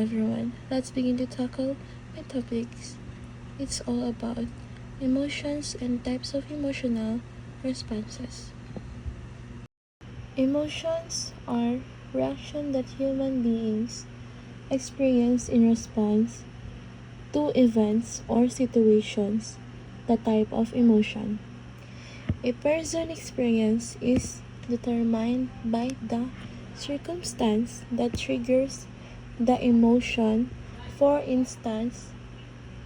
everyone. Let's begin to tackle my topics. It's all about emotions and types of emotional responses. Emotions are reactions that human beings experience in response to events or situations. The type of emotion a person experience is determined by the circumstance that triggers the emotion. For instance,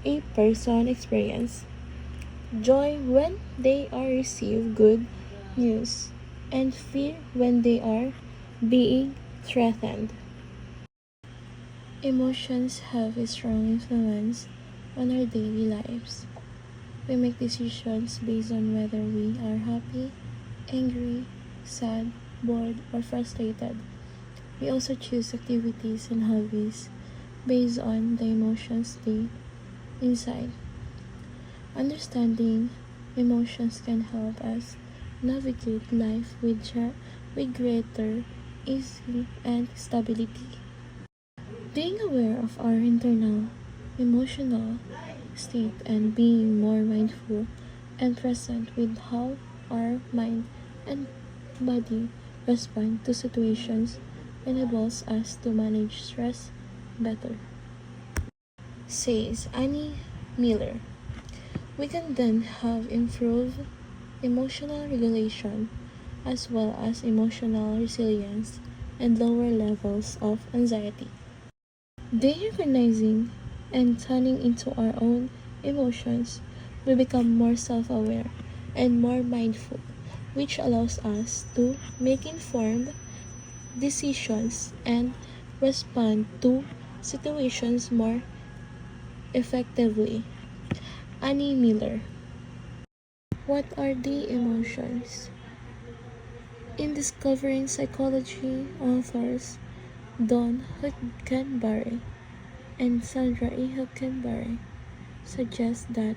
a person experience joy when they are receive good news and fear when they are being threatened. Emotions have a strong influence on our daily lives. We make decisions based on whether we are happy, angry, sad, bored, or frustrated. We also choose activities and hobbies based on the emotions they inside. Understanding emotions can help us navigate life with greater ease and stability. Being aware of our internal emotional state and being more mindful and present with how our mind and body respond to situations enables us to manage stress better. Says Annie Miller. We can then have improved emotional regulation as well as emotional resilience and lower levels of anxiety. By recognizing and tuning into our own emotions, we become more self-aware and more mindful, which allows us to make informed decisions and respond to situations more effectively. Annie Miller. What are the emotions? In discovering psychology, authors Don Hutkenberry and Sandra E. Hutkenberry suggest that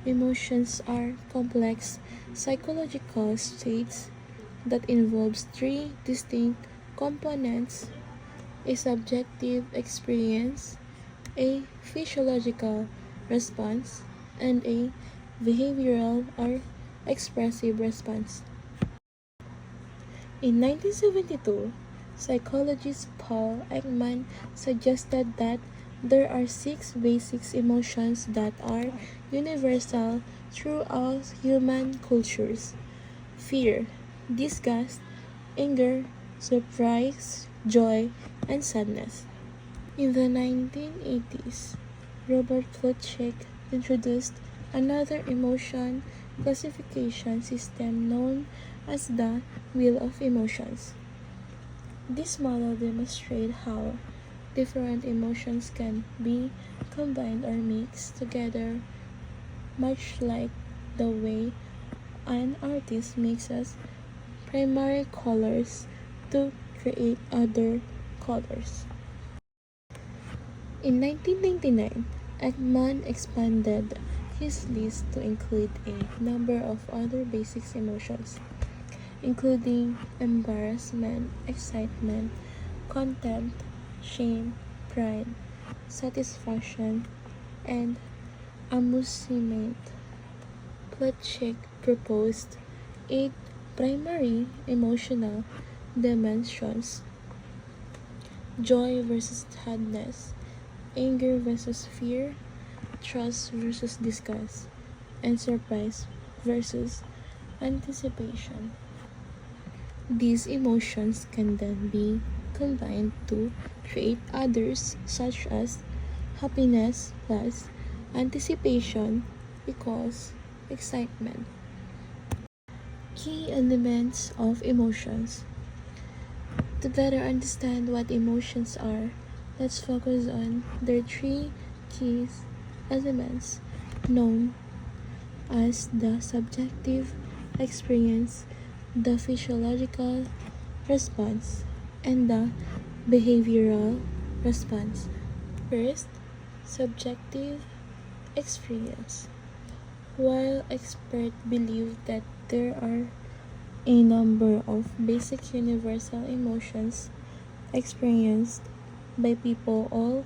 emotions are complex psychological states that involves three distinct components: a subjective experience, a physiological response, and a behavioral or expressive response. In 1972, psychologist Paul Ekman suggested that there are 6 basic emotions that are universal throughout human cultures: fear, disgust, anger, surprise, joy, and sadness. In the 1980s, Robert Plutchik introduced another emotion classification system known as the Wheel of Emotions. This model demonstrates how different emotions can be combined or mixed together, much like the way an artist mixes primary colors to create other colors. In 1999, Ekman expanded his list to include a number of other basic emotions, including embarrassment, excitement, contempt, shame, pride, satisfaction, and amusement. Plutchik proposed 8 primary emotional dimensions: joy versus sadness, anger versus fear, trust versus disgust, and surprise versus anticipation. These emotions can then be combined to create others, such as happiness plus anticipation equals excitement. Key elements of emotions. To better understand what emotions are, let's focus on their 3 key elements known as the subjective experience, the physiological response, and the behavioral response. First, subjective experience. While experts believe that there are a number of basic universal emotions experienced by people all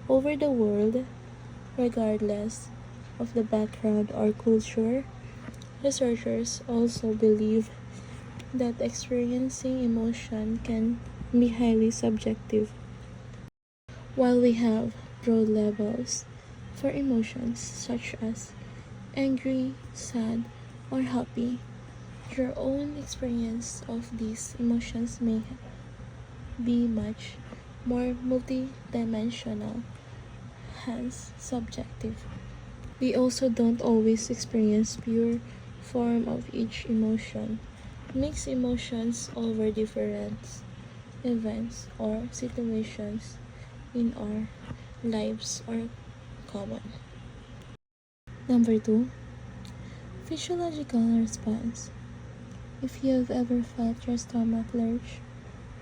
over the world, regardless of the background or culture. Researchers also believe that experiencing emotion can be highly subjective. While we have broad levels for emotions such as angry, sad, or happy, your own experience of these emotions may be much more multidimensional, hence subjective. We also don't always experience pure form of each emotion. Mixed emotions over different events or situations in our lives are common. Number 2, physiological response. If you've ever felt your stomach lurch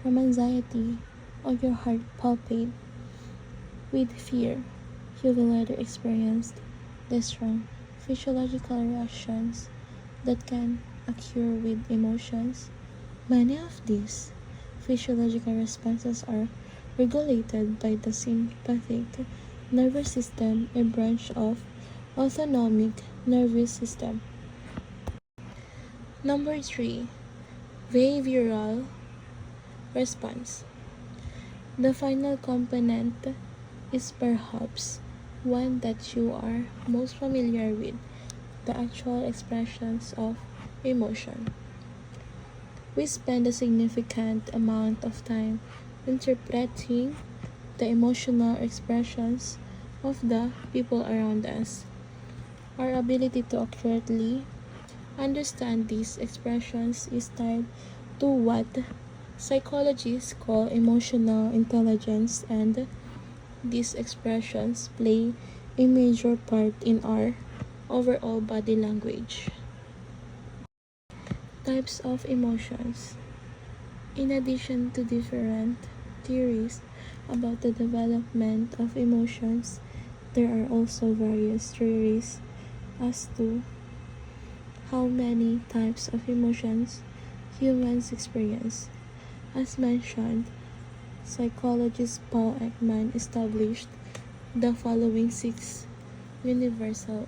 from anxiety or your heart palpitate with fear, you will either experience the strong physiological reactions that can occur with emotions. Many of these physiological responses are regulated by the sympathetic nervous system, a branch of autonomic nervous system. Number 3, behavioral response. The final component is perhaps one that you are most familiar with, the actual expressions of emotion. We spend a significant amount of time interpreting the emotional expressions of the people around us. Our ability to accurately understand these expressions is tied to what psychologists call emotional intelligence, and these expressions play a major part in our overall body language. Types of emotions. In addition to different theories about the development of emotions, there are also various theories as to how many types of emotions humans experience. As mentioned, psychologist Paul Ekman established the following 6 universal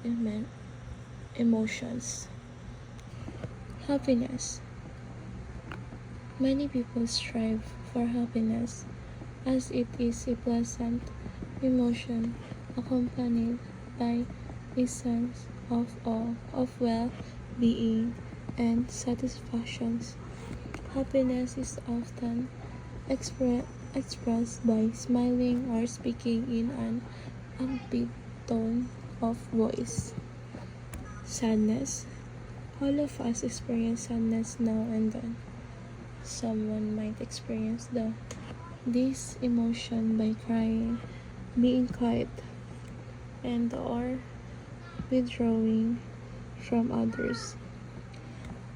emotions. Happiness. Many people strive for happiness as it is a pleasant emotion accompanied by a sense of well-being and satisfactions. Happiness is often expressed by smiling or speaking in an upbeat tone of voice. Sadness. All of us experience sadness now and then. Someone might experience this emotion by crying, being quiet, and or withdrawing from others.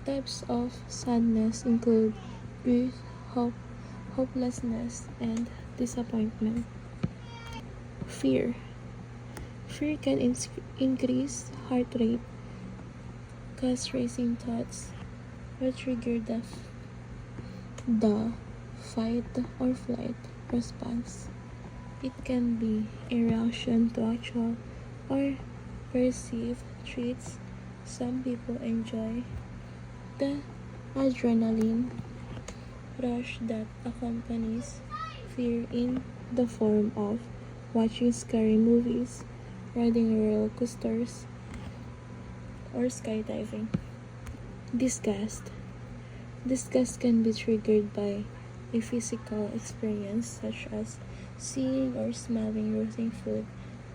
Types of sadness include grief, hopelessness, and disappointment. Fear. Fear can increase heart rate, cause racing thoughts, or trigger the fight or flight response. It can be a reaction to actual or perceived threats. Some people enjoy the adrenaline rush that accompanies fear in the form of watching scary movies, riding roller coasters, or skydiving. Disgust. Disgust can be triggered by a physical experience such as seeing or smelling rotting food,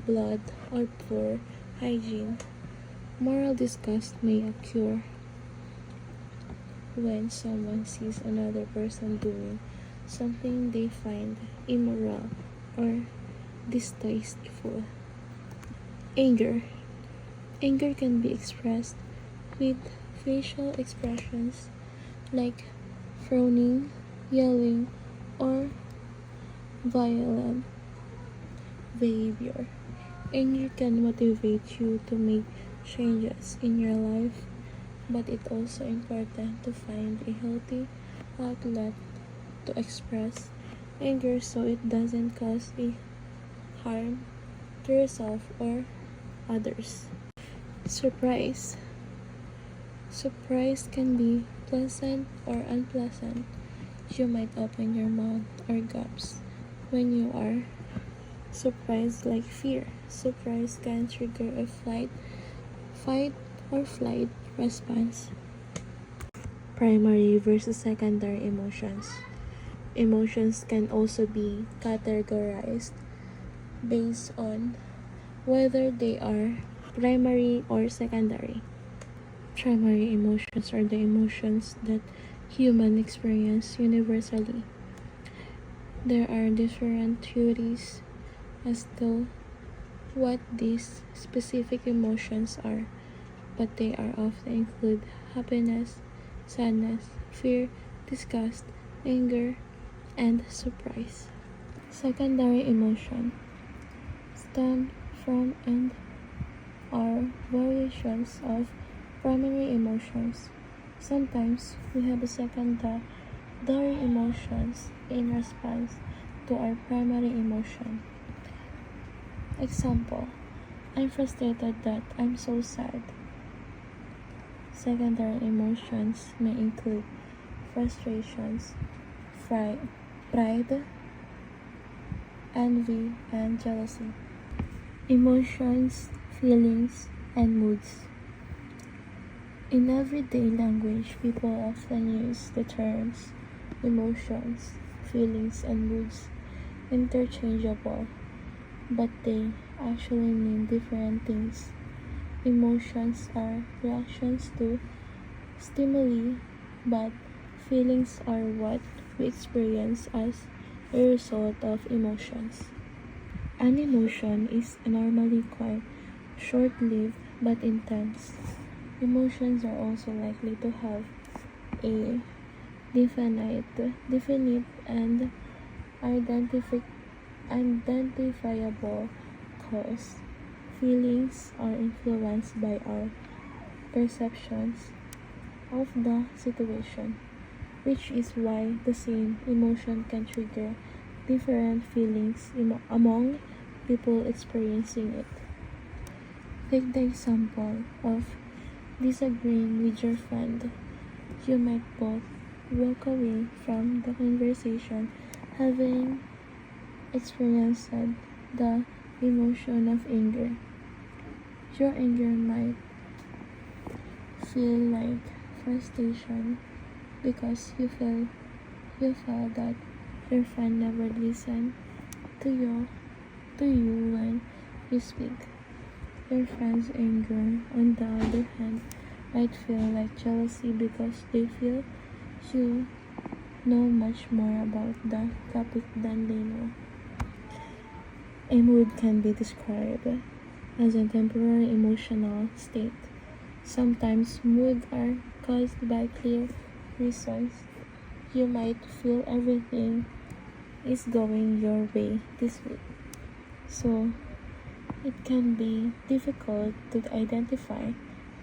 blood, or poor hygiene. Moral disgust may occur when someone sees another person doing something they find immoral or distasteful. Anger. Anger can be expressed with facial expressions like frowning, yelling, or violent behavior. Anger can motivate you to make changes in your life, but it's also important to find a healthy outlet to express anger so it doesn't cause a harm to yourself or others. Surprise. Surprise can be pleasant or unpleasant. You might open your mouth or gasp when you are surprised, like fear. Surprise can trigger a fight or flight response. Primary versus secondary emotions. Emotions can also be categorized based on whether they are primary or secondary. Primary emotions are the emotions that humans experience universally. There are different theories as to what these specific emotions are, but they are often include happiness, sadness, fear, disgust, anger, and surprise. Secondary emotion stem from and are variations of primary emotions. Sometimes we have a secondary emotions in response to our primary emotion. Example, I'm frustrated that I'm so sad. Secondary emotions may include frustrations, pride, envy, and jealousy. Emotions, feelings, and moods. In everyday language, people often use the terms emotions, feelings, and moods interchangeable, but they actually mean different things. Emotions are reactions to stimuli, but feelings are what we experience as a result of emotions. An emotion is normally quite short-lived but intense. Emotions are also likely to have a definite and identifiable cause. Feelings are influenced by our perceptions of the situation, which is why the same emotion can trigger different feelings among people experiencing it. Take the example of disagreeing with your friend. You might both walk away from the conversation having experienced the emotion of anger. Your anger might feel like frustration because you felt that your friend never listened to you when you speak. Your friend's anger, on the other hand, might feel like jealousy because they feel you know much more about the topic than they know. A mood can be described as a temporary emotional state. Sometimes moods are caused by clear reasons. You might feel everything is going your way this week. So, it can be difficult to identify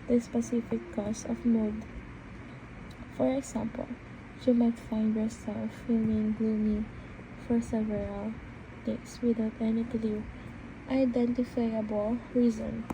the specific cause of mood. For example, you might find yourself feeling gloomy for several days without any clear, identifiable reason.